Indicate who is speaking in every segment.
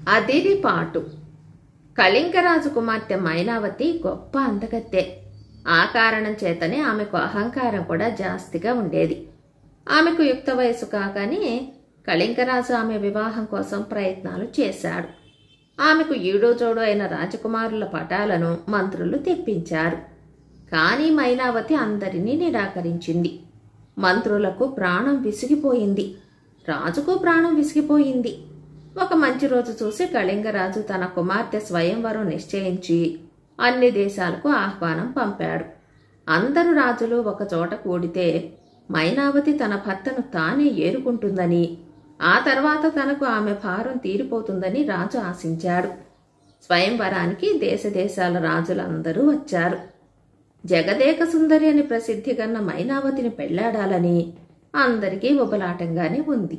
Speaker 1: అదిరిపాటు. కళింగరాజు కుమార్తె మైనావతి గొప్ప అందగత్తె. ఆ కారణం చేతనే ఆమెకు అహంకారం కూడా జాస్తిగా ఉండేది. ఆమెకు యుక్త వయసు కాగానే కళింగరాజు ఆమె వివాహం కోసం ప్రయత్నాలు చేశాడు. ఆమెకు ఈడో జోడో అయిన రాజకుమారుల పటాలను మంత్రులు తెప్పించారు. కానీ మైనావతి అందరినీ నిరాకరించింది. మంత్రులకు ప్రాణం విసిగిపోయింది. రాజుకు ప్రాణం విసిగిపోయింది. ఒక మంచి రోజు చూసి కళింగరాజు తన కుమార్తె స్వయంవరం నిశ్చయించి అన్ని దేశాలకు ఆహ్వానం పంపాడు. అందరు రాజులు ఒకచోట కూడితే మైనావతి తన భర్తను తానే ఏరుకుంటుందని, ఆ తర్వాత తనకు ఆమె భారం తీరిపోతుందని రాజు ఆశించాడు. స్వయంవరానికి దేశదేశాల రాజులందరూ వచ్చారు. జగదేక సుందరి అని ప్రసిద్ధిగన్న మైనావతిని పెళ్లాడాలని అందరికీ ఉబలాటంగానే ఉంది.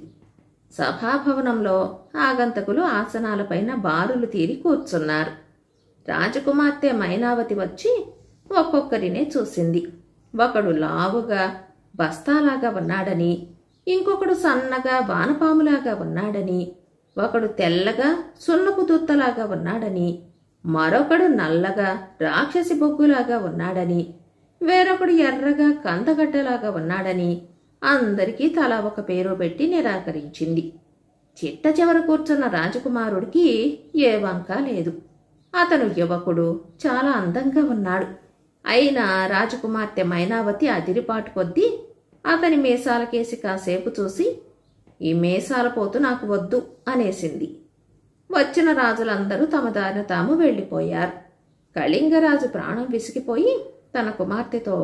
Speaker 1: సభాభవనంలో ఆగంతకులు ఆసనాలపైన బారులు తీరి కూర్చున్నారు. రాజకుమార్తె మైనావతి వచ్చి ఒక్కొక్కరినే చూసింది. ఒకడు లావుగా బస్తాలాగా ఉన్నాడని, ఇంకొకడు సన్నగా వానపాములాగా ఉన్నాడని, ఒకడు తెల్లగా సున్నపు దుత్తలాగా ఉన్నాడని, మరొకడు నల్లగా రాక్షసి బొగ్గులాగా ఉన్నాడని, వేరొకడు ఎర్రగా కందగడ్డలాగా ఉన్నాడని అందరికీ తలా ఒక పేరు పెట్టి నిరాకరించింది. చిట్ట చివర కూర్చున్న రాజకుమారుడికి ఏ వంక లేదు. అతను యువకుడు, చాలా అందంగా ఉన్నాడు. అయినా రాజకుమార్తె మైనావతి అదిరిపాటు కొద్దీ అతని మీసాలకేసి కాసేపు చూసి, ఈ మీసాల పోతు నాకు వద్దు అనేసింది. వచ్చిన రాజులందరూ తమ దారిన తాము వెళ్ళిపోయారు. కళింగరాజు ప్రాణం విసిగిపోయి తన కుమార్తెతో,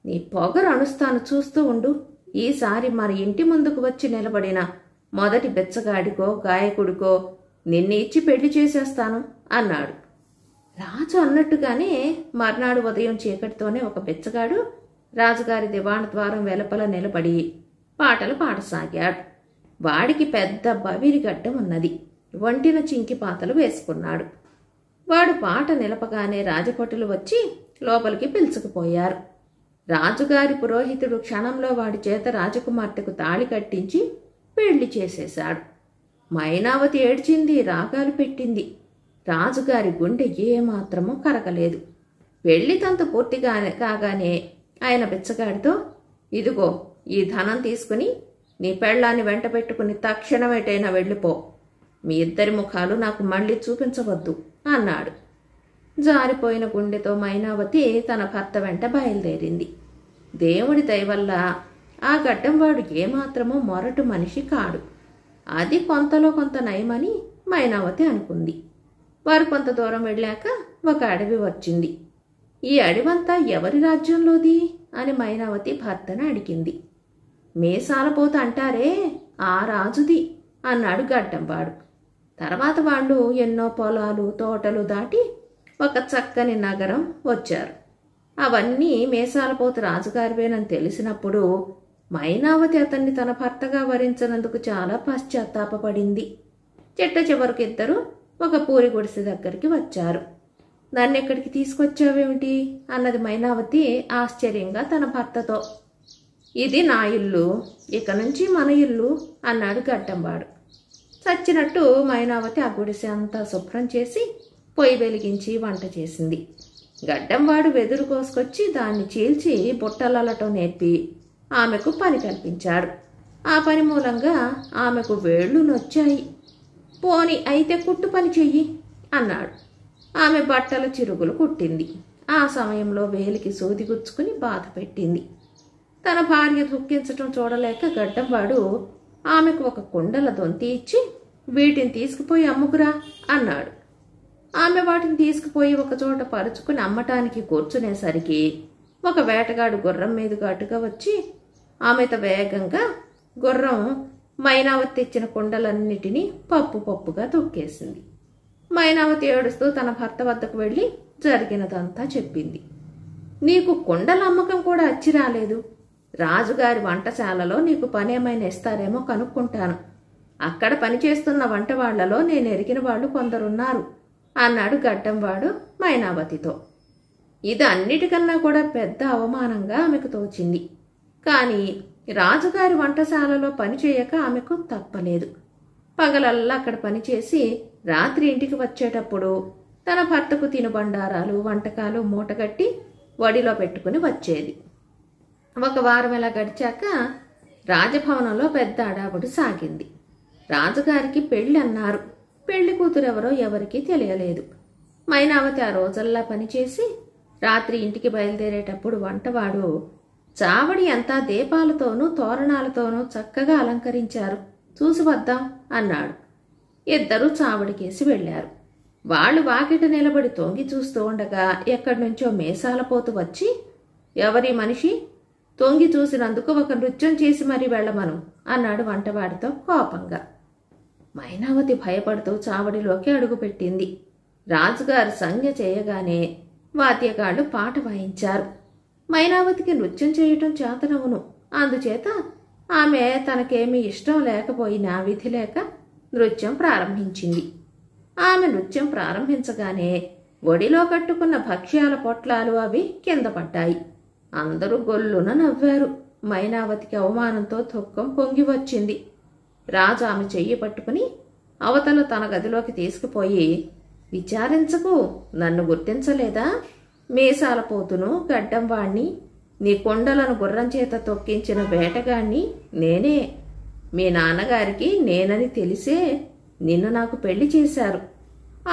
Speaker 1: నీ పొగరు అణుస్తాను, చూస్తూ ఉండు. ఈసారి మన ఇంటి ముందుకు వచ్చి నిలబడిన మొదటి బెచ్చగాడికో గాయకుడికో నిన్ను ఇచ్చి పెళ్లి చేసేస్తాను అన్నాడు. రాజు అన్నట్టుగానే మర్నాడు ఉదయం చీకటితోనే ఒక బెచ్చగాడు రాజుగారి దివాణ ద్వారం వెలుపల నిలబడి పాటలు పాడసాగాడు. వాడికి పెద్ద బవిరిగడ్డం ఉన్నది. ఒంటిన చింకిపాతలు వేసుకున్నాడు. వాడు పాట నిలపగానే రాజభటులు వచ్చి లోపలికి పిలుచుకుపోయారు. రాజుగారి పురోహితుడు క్షణంలో వాడి చేత రాజకుమార్తెకు తాళి కట్టించి పెళ్లి చేసేశాడు. మైనావతి ఏడ్చింది, రాగాలు పెట్టింది. రాజుగారి గుండె ఏమాత్రమూ కరగలేదు. పెళ్లి తంతు పూర్తిగా కాగానే ఆయన బిచ్చగాడితో, ఇదిగో ఈ ధనం తీసుకుని నీ పెళ్ళాన్ని వెంట పెట్టుకుని తక్షణమేటైనా వెళ్ళిపో. మీ ఇద్దరి ముఖాలు నాకు మళ్ళీ చూపించవద్దు అన్నాడు. జారిపోయిన గుండెతో మైనావతి తన భర్త వెంట బయలుదేరింది. దేవుడి దయవల్ల ఆ గడ్డంవాడు ఏమాత్రమూ మొరటు మనిషి కాడు. అది కొంతలో కొంత నయమని మైనావతి అనుకుంది. వారు కొంత దూరం వెళ్ళాక ఒక అడవి వచ్చింది. ఈ అడవంతా ఎవరి రాజ్యంలోది అని మైనావతి భర్తను అడిగింది. మీసాలపోత అంటారే, ఆ రాజుది అన్నాడు గడ్డంవాడు. తర్వాత వాళ్ళు ఎన్నో పొలాలు తోటలు దాటి ఒక చక్కని నగరం వచ్చారు. అవన్నీ మీసాలపోతు రాజుగారివేనని తెలిసినప్పుడు మైనావతి అతన్ని తన భర్తగా వరించినందుకు చాలా పశ్చాత్తాపపడింది. చిట్ట చివరికి ఇద్దరు ఒక పూరి గుడిసె దగ్గరికి వచ్చారు. నన్నెక్కడికి తీసుకొచ్చావేమిటి అన్నది మైనావతి ఆశ్చర్యంగా తన భర్తతో. ఇది నా ఇల్లు, ఇక నుంచి మన ఇల్లు అన్నాడు గడ్డంవాడు. చచ్చినట్టు మైనావతి ఆ గుడిసె అంతా శుభ్రం చేసి పొయ్యి వెలిగించి వంట చేసింది. గడ్డంవాడు వెదురు కోసుకొచ్చి దాన్ని చీల్చి బుట్టలటం నేర్పి ఆమెకు పని కల్పించాడు. ఆ పని మూలంగా ఆమెకు వేళ్లు నొచ్చాయి. పోని అయితే కుట్టు పని చెయ్యి అన్నాడు. ఆమె బట్టల చిరుగులు కుట్టింది. ఆ సమయంలో వేలికి సూది గుచ్చుకుని బాధ పెట్టింది. తన భార్య దుఃఖించటం చూడలేక గడ్డంవాడు ఆమెకు ఒక కుండల దొంతి ఇచ్చి, వీటిని తీసుకుపోయి అమ్ముకురా అన్నాడు. ఆమె వాటిని తీసుకుపోయి ఒకచోట పరుచుకుని అమ్మటానికి కూర్చునేసరికి ఒక వేటగాడు గుర్రం మీదుగా అటుగా వచ్చి ఆమెతో వేగంగా గుర్రం మైనావతి తెచ్చిన కుండలన్నిటినీ పప్పుగా తొక్కేసింది. మైనావతి ఏడుస్తూ తన భర్త వద్దకు వెళ్ళి జరిగినదంతా చెప్పింది. నీకు కుండల అమ్మకం కూడా అచ్చి రాలేదు. రాజుగారి వంటశాలలో నీకు పనేమైనా ఇస్తారేమో కనుక్కుంటాను. అక్కడ పనిచేస్తున్న వంట వాళ్లలో నేను ఎరిగిన వాళ్ళు కొందరున్నారు అన్నాడు గడ్డంవాడు మైనావతితో. ఇది అన్నిటికన్నా కూడా పెద్ద అవమానంగా ఆమెకు తోచింది. కానీ రాజుగారి వంటశాలలో పనిచేయక ఆమెకు తప్పలేదు. పగలల్లా అక్కడ పనిచేసి రాత్రి ఇంటికి వచ్చేటప్పుడు తన భర్తకు తినుబండారాలు వంటకాలు మూటగట్టి వడిలో పెట్టుకుని వచ్చేది. ఒక వారం ఇలా గడిచాక రాజభవనంలో పెద్ద అడావుడు సాగింది. రాజుగారికి పెళ్ళి అన్నారు. పెళ్లి కూతురెవరో ఎవరికీ తెలియలేదు. మైనావతి ఆ రోజల్లా పనిచేసి రాత్రి ఇంటికి బయలుదేరేటప్పుడు వంటవాడు చావడి అంతా దీపాలతోనూ తోరణాలతోనూ చక్కగా అలంకరించారు, చూసి వద్దాం అన్నాడు. ఇద్దరూ చావడికేసి వెళ్లారు. వాళ్ళు వాకిట నిలబడి తొంగి చూస్తూ ఉండగా ఎక్కడి నుంచో మీసాల పోతు వచ్చి, ఎవరి మనిషి, తొంగి చూసినందుకు ఒక నృత్యం చేసి మరీ వెళ్ళమను అన్నాడు వంటవాడితో కోపంగా. మైనావతి భయపడుతూ చావడిలోకి అడుగుపెట్టింది. రాజుగారు సంజ్ఞ చేయగానే వాద్యగాళ్లు పాట వాయించారు. మైనావతికి నృత్యం చేయటం చేతనవును. అందుచేత ఆమె తనకేమీ ఇష్టం లేకపోయినా విధి లేక నృత్యం ప్రారంభించింది. ఆమె నృత్యం ప్రారంభించగానే ఒడిలో కట్టుకున్న భక్ష్యాల పొట్లాలు అవి కింద పడ్డాయి. అందరూ గొల్లున నవ్వారు. మైనావతికి అవమానంతో దుఃఖం పొంగి వచ్చింది. రాజు ఆమె చెయ్యి పట్టుకుని అవతల తన గదిలోకి తీసుకుపోయి, విచారించకు, నన్ను గుర్తించలేదా? మీసాల పోతును, గడ్డం వాణ్ణి, నీ కొండలను గుర్రం చేత తొక్కించిన వేటగాణ్ణి నేనే. మీ నాన్నగారికి నేనని తెలిసే నిన్ను నాకు పెళ్లి చేశారు.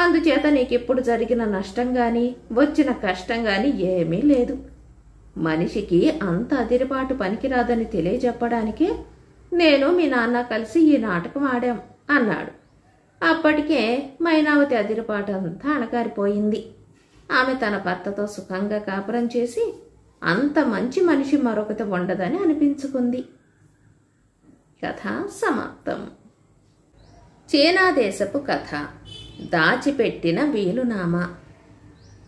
Speaker 1: అందుచేత నీకిప్పుడు జరిగిన నష్టం గాని వచ్చిన కష్టం గాని ఏమీ లేదు. మనిషికి అంత అదిరిపాటు పనికిరాదని తెలియజెప్పడానికే నేను మీ నాన్న కలిసి ఈ నాటకం ఆడాం అన్నాడు. అప్పటికే మైనావతి అదిరిపాటు అంతా అణగారిపోయింది. ఆమె తన భర్తతో సుఖంగా కాపురం చేసి అంత మంచి మనిషి మరొకటి ఉండదని అనిపించుకుంది. కథ సమాప్తం. చీనా దేశపు కథ. దాచిపెట్టిన వీలునామా.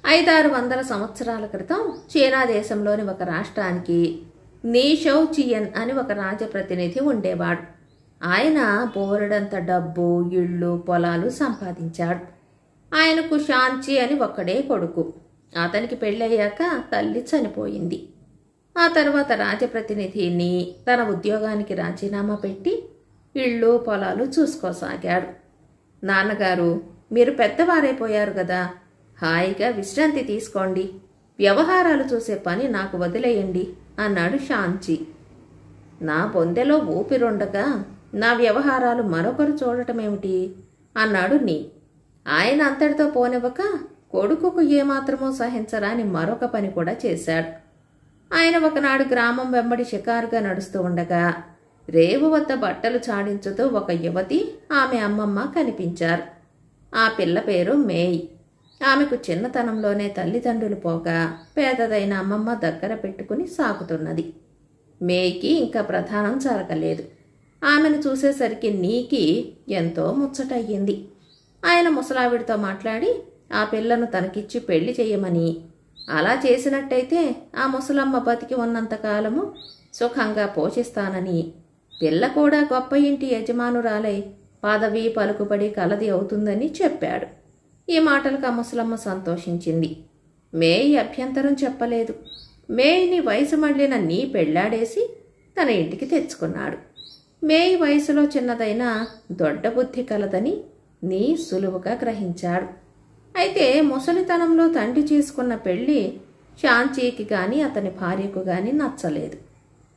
Speaker 1: 500-600 సంవత్సరాల క్రితం చీనా దేశంలోని ఒక రాష్ట్రానికి నీషౌ చియన్ అని ఒక రాజప్రతినిధి ఉండేవాడు. ఆయన బోరెడంత డబ్బు, ఇళ్ళు, పొలాలు సంపాదించాడు. ఆయనకు షాంచి అని ఒక్కడే కొడుకు. అతనికి పెళ్ళయ్యాక తల్లి చనిపోయింది. ఆ తర్వాత రాజప్రతినిధిని తన ఉద్యోగానికి రాజీనామా పెట్టి ఇళ్ళు పొలాలు చూసుకోసాగాడు. నాన్నగారు, మీరు పెద్దవారైపోయారు కదా, హాయిగా విశ్రాంతి తీసుకోండి, వ్యవహారాలు చూసే పని నాకు వదిలేయండి అన్నాడు షాంచి. నా బొందెలో ఊపిరుండగా నా వ్యవహారాలు మరొకరు చూడటమేమిటి అన్నాడు నీ. ఆయన అంతటితో పోనివ్వక కొడుకుకు ఏమాత్రమూ సహించరాని మరొక పని కూడా చేశాడు. ఆయన ఒకనాడు గ్రామం వెంబడి షికారుగా నడుస్తూ ఉండగా రేవు వద్ద బట్టలు చాడించుతూ ఒక యువతి, ఆమె అమ్మమ్మ కనిపించారు. ఆ పిల్ల పేరు మేయ్. ఆమెకు చిన్నతనంలోనే తల్లిదండ్రులు పోగా పేదదైన అమ్మమ్మ దగ్గర పెట్టుకుని సాకుతున్నది. మేయ్కి ఇంకా ప్రధానం జరగలేదు. ఆమెను చూసేసరికి నీకి ఎంతో ముచ్చటయ్యింది. ఆయన ముసలావిడితో మాట్లాడి ఆ పిల్లను తనకిచ్చి పెళ్లి చెయ్యమని, అలా చేసినట్టయితే ఆ ముసలమ్మ బతికి ఉన్నంతకాలము సుఖంగా పోషిస్తానని, పిల్ల కూడా గొప్ప ఇంటి యజమానురాలై పదవి పలుకుబడి కలది అవుతుందని చెప్పాడు. ఈ మాటలకు ఆ ముసలమ్మ సంతోషించింది. మేయ్ అభ్యంతరం చెప్పలేదు. మేయ్ని వయసు మళ్ళిన నీ పెళ్లాడేసి తన ఇంటికి తెచ్చుకున్నాడు. మేయ్ వయసులో చిన్నదైనా దొడ్డ బుద్ధి కలదని నీ సులువుగా గ్రహించాడు. అయితే ముసలితనంలో తండ్రి చేసుకున్న పెళ్లి షాంచీకి గాని అతని భార్యకు గాని నచ్చలేదు.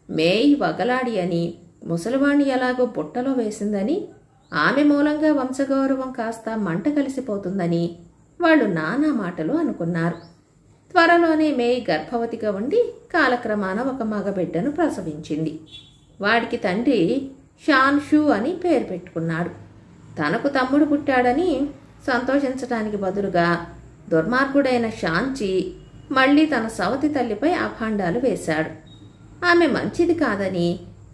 Speaker 1: మేయ్ వగలాడి అని, ముసలివాణ్ణి ఎలాగో బుట్టలో వేసిందని, ఆమె మూలంగా వంశగౌరవం కాస్త మంట కలిసిపోతుందని వాళ్ళు నానా మాటలు అనుకున్నారు. త్వరలోనే మేయ్ గర్భవతిగా ఉండి కాలక్రమాన ఒక మగబిడ్డను ప్రసవించింది. వాడికి తండ్రి షాన్షూ అని పేరు పెట్టుకున్నాడు. తనకు తమ్ముడు పుట్టాడని సంతోషించటానికి బదులుగా దుర్మార్గుడైన షాంచి మళ్లీ తన సవతి తల్లిపై అభాండాలు వేశాడు. ఆమె మంచిది కాదని,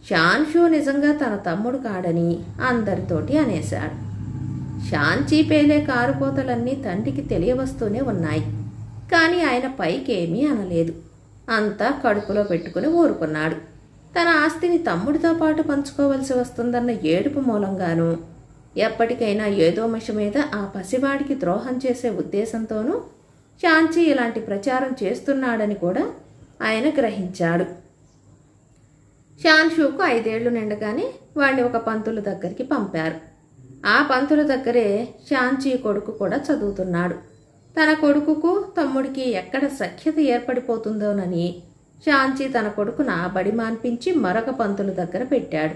Speaker 1: షాన్షూ నిజంగా తన తమ్ముడు కాడని అందరితోటి అనేశాడు. షాంచి పేలే కారుపోతలన్నీ తండ్రికి తెలియవస్తూనే ఉన్నాయి. కానీ ఆయన పైకేమీ అనలేదు. అంతా కడుపులో పెట్టుకుని ఊరుకున్నాడు. తన ఆస్తిని తమ్ముడితో పాటు పంచుకోవలసి వస్తుందన్న ఏడుపు మూలంగానూ, ఎప్పటికైనా ఏదో మష మీద ఆ పసివాడికి ద్రోహం చేసే ఉద్దేశంతోనూ షాంచి ఇలాంటి ప్రచారం చేస్తున్నాడని కూడా ఆయన గ్రహించాడు. షాన్షూకు 5 ఏళ్లు నిండగానే వాణ్ణి ఒక పంతులు దగ్గరికి పంపారు. ఆ పంతుల దగ్గరే శాంచి కొడుకు కూడా చదువుతున్నాడు. తన కొడుకుకు తమ్ముడికి ఎక్కడ సఖ్యత ఏర్పడిపోతుందోనని శాంచి తన కొడుకును ఆ బడి మాన్పించి మరొక పంతుల దగ్గర పెట్టాడు.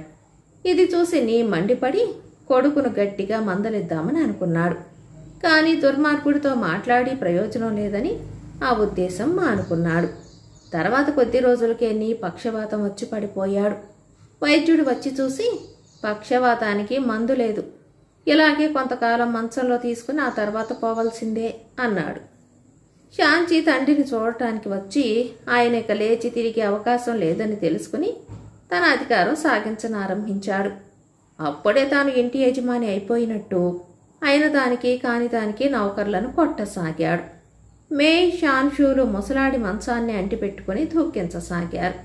Speaker 1: ఇది చూసి నీ మండిపడి కొడుకును గట్టిగా మందలిద్దామని అనుకున్నాడు. కానీ దుర్మార్గుడితో మాట్లాడి ప్రయోజనం లేదని ఆ ఉద్దేశం మానుకున్నాడు. తర్వాత కొద్ది రోజులకే నీ పక్షవాతం వచ్చి పడిపోయాడు. వైద్యుడు వచ్చి చూసి, పక్షవాతానికి మందు లేదు, ఇలాగే కొంతకాలం మంచంలో తీసుకుని ఆ తర్వాత పోవలసిందే అన్నాడు. శాంచి తండ్రిని చూడటానికి వచ్చి ఆయన ఇక లేచి తిరిగే అవకాశం లేదని తెలుసుకుని తన అధికారం సాగించనారంభించాడు. అప్పుడే తాను ఇంటి యజమాని అయిపోయినట్టు అయిన దానికి కాని దానికి నౌకర్లను కొట్టసాగాడు. మేయ్, షాన్షూలు ముసలాడి మంచాన్ని అంటిపెట్టుకుని ధూకించసాగారు.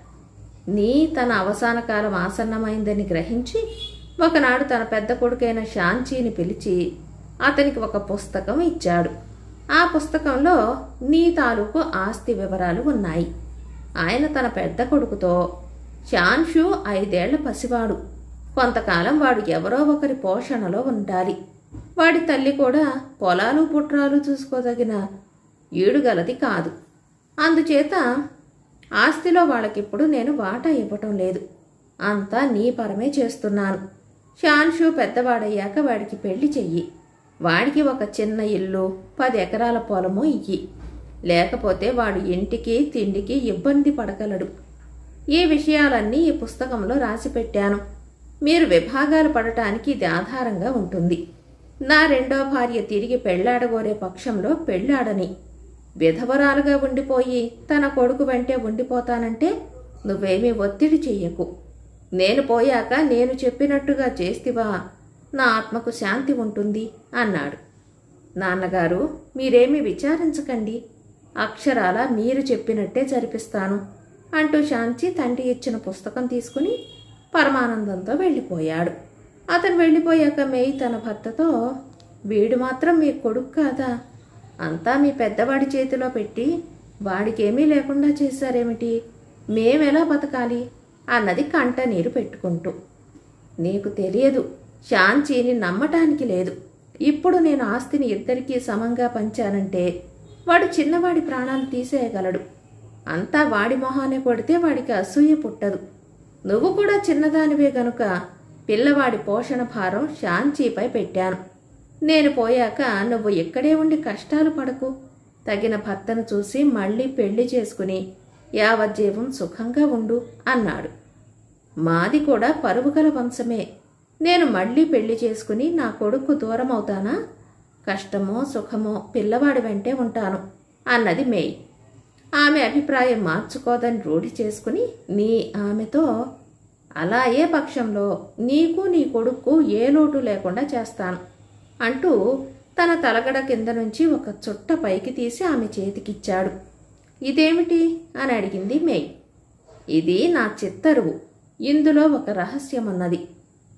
Speaker 1: నీ తన అవసాన కాలం ఆసన్నమైందని గ్రహించి ఒకనాడు తన పెద్ద కొడుకైన శాంచీని పిలిచి అతనికి ఒక పుస్తకం ఇచ్చాడు. ఆ పుస్తకంలో నీ తాలూకు ఆస్తి వివరాలు ఉన్నాయి. ఆయన తన పెద్ద కొడుకుతో, షాన్షూ 5 ఏళ్ల పసివాడు, కొంతకాలం వాడు ఎవరో ఒకరి పోషణలో ఉండాలి, వాడి తల్లి కూడా పొలాలు పుట్రాలు చూసుకోదగిన ఈడుగలది కాదు, అందుచేత ఆస్తిలో వాళ్ళకిప్పుడు నేను వాటా ఇవ్వటం లేదు, అంతా నీ పరమే చేస్తున్నాను. షాన్షూ పెద్దవాడయ్యాక వాడికి పెళ్లి చెయ్యి, వాడికి ఒక చిన్న ఇల్లు 10 ఎకరాల పొలము ఇయ్యి, లేకపోతే వాడు ఇంటికి తిండికి ఇబ్బంది పడగలడు. ఈ విషయాలన్నీ ఈ పుస్తకంలో రాసిపెట్టాను. మీరు విభాగాలు పడటానికి ఇది ఆధారంగా ఉంటుంది. నా 2వ భార్య తిరిగి పెళ్లాడగోరే పక్షంలో పెళ్లాడని, విధవరాలుగా ఉండిపోయి తన కొడుకు వెంటే ఉండిపోతానంటే నువ్వేమీ ఒత్తిడి చెయ్యకు. నేను పోయాక నేను చెప్పినట్టుగా చేస్తివా నా ఆత్మకు శాంతి ఉంటుంది అన్నాడు. నాన్నగారు, మీరేమీ విచారించకండి, అక్షరాల మీరు చెప్పినట్టే జరిపిస్తాను అంటూ శాంచి తండ్రి ఇచ్చిన పుస్తకం తీసుకుని పరమానందంతో వెళ్ళిపోయాడు. అతను వెళ్ళిపోయాక మేయి తన భర్తతో, వీడు మాత్రం మీ కొడుకు కాదా, అంతా మీ పెద్దవాడి చేతిలో పెట్టి వాడికేమీ లేకుండా చేశారేమిటి, మేమెలా బతకాలి అన్నది కంట నీరు పెట్టుకుంటూ. నీకు తెలియదు, శాంచీని నమ్మటానికి లేదు. ఇప్పుడు నేను ఆస్తిని ఇద్దరికీ సమంగా పంచానంటే వాడు చిన్నవాడి ప్రాణాలు తీసేయగలడు. అంతా వాడి మొహానే కొడితే వాడికి అసూయ పుట్టదు. నువ్వు కూడా చిన్నదానివే గనుక పిల్లవాడి పోషణ భారం శాంచీపై పెట్టాను. నేను పోయాక నువ్వు ఇక్కడే ఉండి కష్టాలు పడకు, తగిన భర్తను చూసి మళ్ళీ పెళ్లి చేసుకుని యావజ్జీవం సుఖంగా ఉండు అన్నాడు. మాది కూడా పరువుగల వంశమే, నేను మళ్ళీ పెళ్లి చేసుకుని నా కొడుకు దూరం అవుతానా, కష్టమో సుఖమో పిల్లవాడి వెంటే ఉంటాను అన్నది మేయ్. ఆమె అభిప్రాయం మార్చుకోదని రూఢి చేసుకుని నీ ఆమెతో, అలా ఏ పక్షంలో నీకు నీ కొడుకు ఏ లోటు లేకుండా చేస్తాను అంటూ తన తలగడ కింద నుంచి ఒక చుట్ట పైకి తీసి ఆమె చేతికిచ్చాడు. ఇదేమిటి అని అడిగింది మేయ్. ఇది నా చిత్తరువు, ఇందులో ఒక రహస్యమున్నది,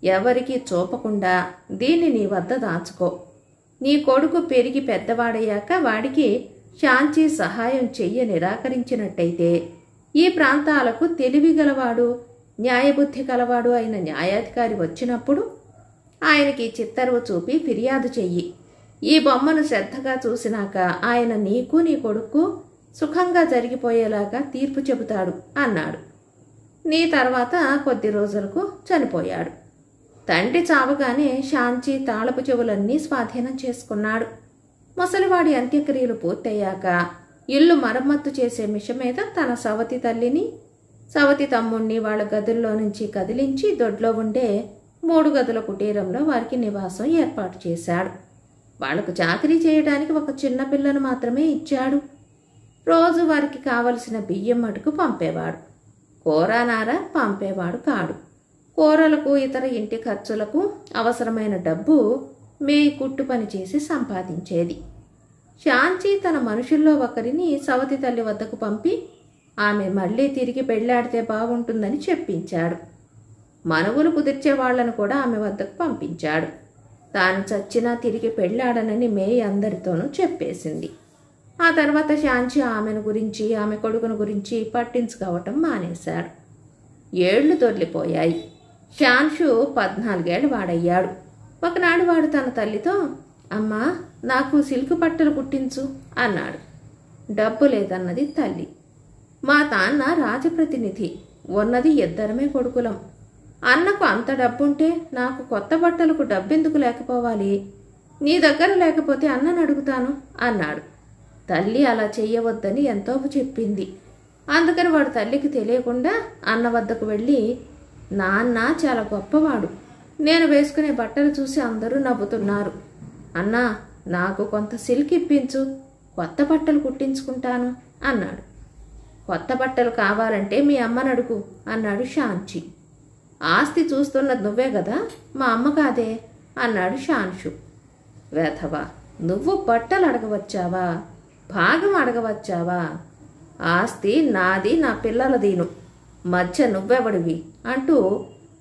Speaker 1: ఎవరికీ చూపకుండా దీన్ని నీ వద్ద దాచుకో. నీ కొడుకు పెరిగి పెద్దవాడయ్యాక వాడికి శాంచి సహాయం చెయ్య నిరాకరించినట్టయితే ఈ ప్రాంతాలకు తెలివిగలవాడు న్యాయబుద్ధి కలవాడు అయిన న్యాయాధికారి వచ్చినప్పుడు ఆయనకి చిత్తరువు చూపి ఫిర్యాదు చెయ్యి. ఈ బొమ్మను శ్రద్ధగా చూసినాక ఆయన నీకు నీ కొడుకు సుఖంగా జరిగిపోయేలాగా తీర్పు చెబుతాడు అన్నాడు. నీ తర్వాత కొద్ది రోజులకు చనిపోయాడు. తండ్రి చావగానే శాంచి తాళపు చెవులన్నీ స్వాధీనం చేసుకున్నాడు. ముసలివాడి అంత్యక్రియలు పూర్తయ్యాక ఇల్లు మరమ్మత్తు చేసే మిష మీద తన సవతి తల్లిని సవతి తమ్ముణ్ణి వాళ్ళ గదుల్లో నుంచి కదిలించి దొడ్లో ఉండే 3 గదుల కుటీరంలో వారికి నివాసం ఏర్పాటు చేశాడు. వాళ్లకు చాకరీ చేయడానికి ఒక చిన్న పిల్లను మాత్రమే ఇచ్చాడు. రోజు వారికి కావలసిన బియ్యం మటుకు పంపేవాడు, కూరనార పంపేవాడు కాడు. కూరలకు ఇతర ఇంటి ఖర్చులకు అవసరమైన డబ్బు మేయి కుట్టు పని చేసి సంపాదించేది. శాంచి తన మనుషుల్లో ఒకరిని సవతి తల్లి వద్దకు పంపి ఆమె మళ్లీ తిరిగి పెళ్లాడితే బాగుంటుందని చెప్పించాడు. మనవులు కుదిర్చే వాళ్లను కూడా ఆమె వద్దకు పంపించాడు. తాను చచ్చినా తిరిగి పెళ్లాడనని మేయి అందరితోనూ చెప్పేసింది. ఆ తర్వాత శాంచి ఆమెను గురించి ఆమె కొడుకును గురించి పట్టించుకోవటం మానేశాడు. 7 దొర్లిపోయాయి. శాన్షు 14 ఏళ్ల వాడయ్యాడు. ఒకనాడు వాడు తన తల్లితో, అమ్మా, నాకు సిల్క్ బట్టలు కుట్టించు అన్నాడు. డబ్బు లేదన్నది తల్లి. మా తాన్న రాజప్రతినిధి, ఉన్నది ఇద్దరమే కొడుకులం. అన్నకు అంత డబ్బుంటే నాకు కొత్త బట్టలకు డబ్బెందుకు లేకపోవాలి? నీ దగ్గర లేకపోతే అన్నను అడుగుతాను అన్నాడు. తల్లి అలా చెయ్యవద్దని ఎంతో చెప్పింది. అందుకని వాడు తల్లికి తెలియకుండా అన్న వద్దకు వెళ్ళి, నాన్న చాలా గొప్పవాడు, నేను వేసుకునే బట్టలు చూసి అందరూ నవ్వుతున్నారు. అన్నా, నాకు కొంత సిల్క్ ఇప్పించు, కొత్త బట్టలు కుట్టించుకుంటాను అన్నాడు. కొత్త బట్టలు కావాలంటే మీ అమ్మని అడుగు అన్నాడు షాన్చి. ఆస్తి చూస్తున్నది నువ్వే కదా, మా అమ్మ కాదే అన్నాడు షాన్షు. వేధవా, నువ్వు బట్టలు అడగవచ్చావా? భాగం అడగవచ్చావా? ఆస్తి నాది, నా పిల్లలదీను, మధ్య నువ్వెవడివి అంటూ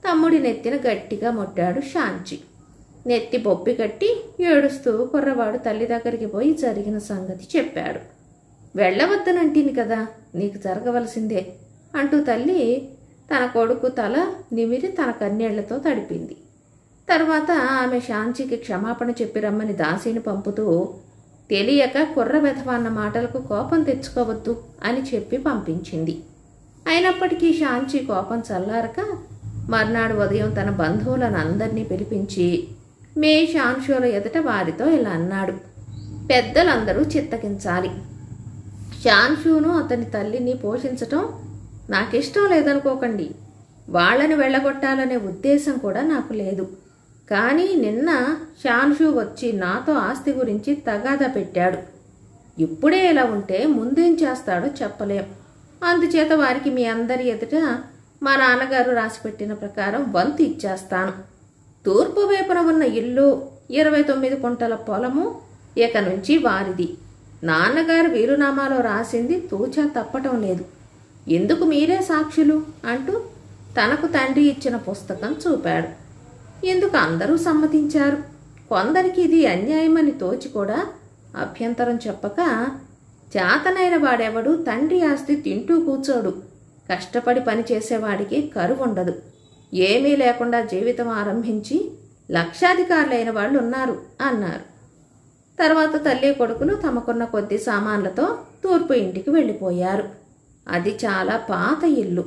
Speaker 1: తమ్ముడి నెత్తిన గట్టిగా మొట్టాడు షాన్చి. నెత్తి బొప్పి కట్టి ఏడుస్తూ కుర్రవాడు తల్లి దగ్గరికి పోయి జరిగిన సంగతి చెప్పాడు. వెళ్ళవద్దనంటిని కదా, నీకు జరగవలసిందే అంటూ తల్లి తన కొడుకు తల నిమిరి తన కన్నీళ్లతో తడిపింది. తర్వాత ఆమె షాన్చికి క్షమాపణ చెప్పి రమ్మని దాసిని పంపుతూ, తెలియక కుర్ర వెధవ అన్న మాటలకు కోపం తెచ్చుకోవద్దు అని చెప్పి పంపించింది. అయినప్పటికీ షాన్చి కోపం చల్లారక మర్నాడు ఉదయం తన బంధువులను అందరినీ పిలిపించి మే షాన్షుల ఎదుట వారితో ఇలా అన్నాడు. పెద్దలందరూ చిత్తగించాలి. షాన్షును అతని తల్లిని పోషించటం నాకిష్టం లేదనుకోకండి. వాళ్లను వెళ్ళగొట్టాలనే ఉద్దేశం కూడా నాకు లేదు. కానీ నిన్న షాన్షు వచ్చి నాతో ఆస్తి గురించి తగాదా పెట్టాడు. ఇప్పుడే ఇలా ఉంటే ముందేం చేస్తాడో చెప్పలేం. అందుచేత వారికి మీ అందరి ఎదుట మా నాన్నగారు రాసిపెట్టిన ప్రకారం వంతు ఇచ్చేస్తాను. తూర్పు వైపున ఉన్న ఇల్లు, 29 కుంటల పొలము ఇక నుంచి వారిది. నాన్నగారు వీలునామాలో రాసింది తూచా తప్పటం లేదు. ఎందుకు మీరే సాక్షులు అంటూ తనకు తండ్రి ఇచ్చిన పుస్తకం చూపాడు. ఇందుకు అందరూ సమ్మతించారు. కొందరికి ఇది అన్యాయమని తోచి కూడా అభ్యంతరం చెప్పక, చేతనైన వాడెవడు తండ్రి ఆస్తి తింటూ కూర్చోడు. కష్టపడి పనిచేసేవాడికి కరువుండదు. ఏమీ లేకుండా జీవితం ఆరంభించి లక్షాధికారులైన వాళ్ళు ఉన్నారు అన్నారు. తర్వాత తల్లి కొడుకులు తమకున్న కొద్ది సామాన్లతో తూర్పు ఇంటికి వెళ్ళిపోయారు. అది చాలా పాత ఇల్లు.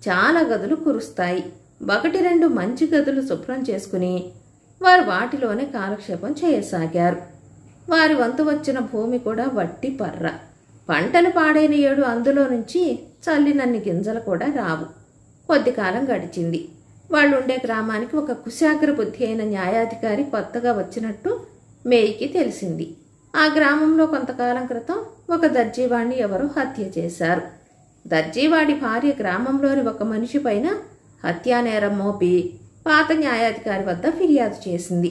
Speaker 1: చాలా గదులు కురుస్తాయి. 1-2 మంచి గదులు శుభ్రం చేసుకుని వారు వాటిలోనే కాలక్షేపం చేయసాగారు. వారి వంతు వచ్చిన భూమి కూడా వట్టి పర్ర. పంటలు పాడైన ఏడు అందులో నుంచి చల్లినన్ని గింజలు కూడా రావు. కొద్ది కాలం గడిచింది. వాళ్ళుండే గ్రామానికి ఒక కుశాగ్ర బుద్ధి అయిన న్యాయాధికారి కొత్తగా వచ్చినట్టు మేయికి తెలిసింది. ఆ గ్రామంలో కొంతకాలం క్రితం ఒక దర్జీవాణ్ణి ఎవరో హత్య చేశారు. దర్జీవాడి భార్య గ్రామంలోని ఒక మనిషి పైన హత్యానేరం మోపి పాత న్యాయాధికారి వద్ద ఫిర్యాదు చేసింది.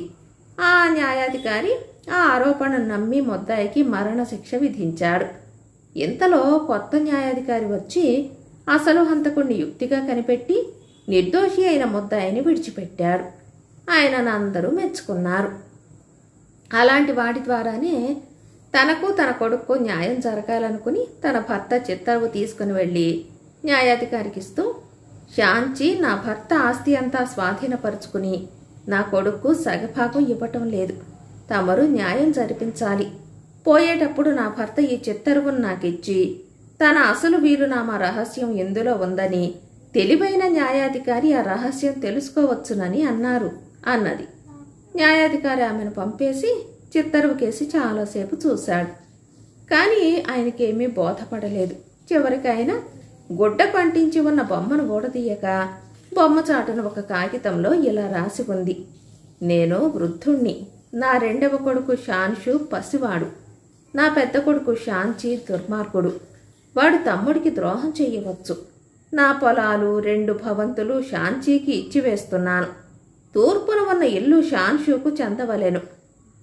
Speaker 1: ఆ న్యాయాధికారి ఆ ఆరోపణను నమ్మి ముద్దాయికి మరణశిక్ష విధించాడు. ఇంతలో కొత్త న్యాయాధికారి వచ్చి అసలు హంతకుణ్ణి యుక్తిగా కనిపెట్టి నిర్దోషి అయిన ముద్దాయిని విడిచిపెట్టాడు. ఆయనను అందరూ మెచ్చుకున్నారు. అలాంటి వాడి ద్వారానే తనకు తన కొడుకు న్యాయం జరగాలనుకుని తన భర్త చిత్తరువు తీసుకుని వెళ్ళి న్యాయాధికారికి ఇస్తూ, షాన్చి నా భర్త ఆస్తి అంతా స్వాధీనపరుచుకుని నా కొడుకు సగభాగం ఇవ్వటం లేదు. తమరు న్యాయం జరిపించాలి. పోయేటప్పుడు నా భర్త ఈ చిత్తరువును నాకిచ్చి తన అసలు వీలునామా రహస్యం ఎందులో ఉందని తెలివైన న్యాయాధికారి ఆ రహస్యం తెలుసుకోవచ్చునని అన్నారు అన్నది. న్యాయాధికారి ఆమెను పంపేసి చిత్తరువు కేసి చాలాసేపు చూశాడు. కానీ ఆయనకేమీ బోధపడలేదు. చివరికి ఆయన గుడ్డ పంటించి ఉన్న బొమ్మను ఊడదీయక బొమ్మ చాటున ఒక కాగితంలో ఇలా రాసి ఉంది: నేను వృద్ధుణ్ణి. నా రెండవ కొడుకు షాన్షు పసివాడు. నా పెద్ద కొడుకు షాన్చి దుర్మార్గుడు. వాడు తమ్ముడికి ద్రోహం చెయ్యవచ్చు. నా పొలాలు 2 భవంతులు షాన్చీకి ఇచ్చివేస్తున్నాను. తూర్పున ఉన్న ఇల్లు షాన్షుకు చెందవలెను.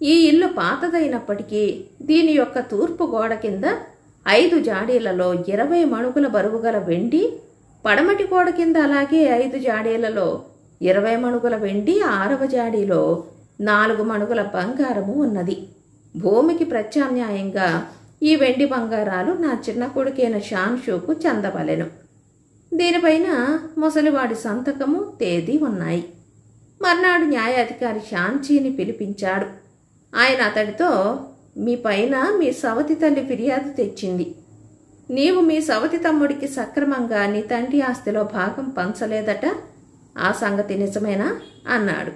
Speaker 1: ఈ ఇల్లు పాతదైనప్పటికీ దీని యొక్క తూర్పు గోడ కింద 5 జాడీలలో 20 మణుగుల బరువుగల వెండి, పడమటి గోడ కింద అలాగే 5 జాడీలలో 20 మణుగుల వెండి, 6వ జాడీలో 4 మణుగుల బంగారము ఉన్నది. భూమికి ప్రత్యామ్నాయంగా ఈ వెండి బంగారాలు నా చిన్న కొడుకైన షాన్షుకు చెందవలెను. దీనిపైన ముసలివాడి సంతకము, తేదీ ఉన్నాయి. మర్నాడు న్యాయాధికారి శాంచీని పిలిపించాడు. ఆయన అతడితో, మీ పైన మీ సవతి తల్లి ఫిర్యాదు తెచ్చింది. నీవు మీ సవతి తమ్ముడికి సక్రమంగా నీ తండ్రి ఆస్తిలో భాగం పంచలేదట, ఆ సంగతి నిజమేనా అన్నాడు.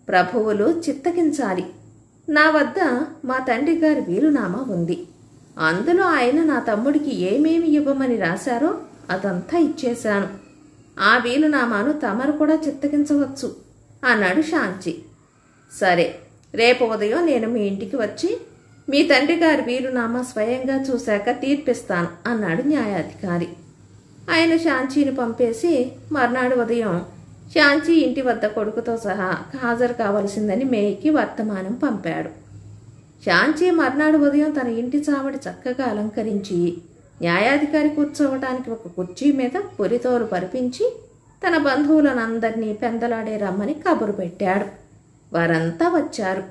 Speaker 1: ప్రభువులు చిత్తగించాలి. నా వద్ద మా తండ్రి గారి వీలునామా ఉంది. అందులో ఆయన నా తమ్ముడికి ఏమేమి ఇవ్వమని రాశారో అదంతా ఇచ్చేశాను. ఆ వీలునామాను తమరు కూడా చిత్తగించవచ్చు అన్నాడు శాంచి. సరే, రేపు ఉదయం నేను మీ ఇంటికి వచ్చి మీ తండ్రి గారి వీలునామా స్వయంగా చూశాక తీర్పిస్తాను అన్నాడు న్యాయాధికారి. ఆయన శాంచీని పంపేసి మర్నాడు ఉదయం శాంచి ఇంటి వద్ద కొడుకుతో సహా హాజరు కావలసిందని మేయికి వర్తమానం పంపాడు. శాంచి మర్నాడు ఉదయం తన ఇంటి చావడి చక్కగా అలంకరించి న్యాయాధికారి కూర్చోవటానికి ఒక కుర్చీ మీద పురితోలు పరిపించి తన బంధువులనందరినీ పెందలాడే రమ్మని కబురు పెట్టాడు. వారంతా వచ్చారు.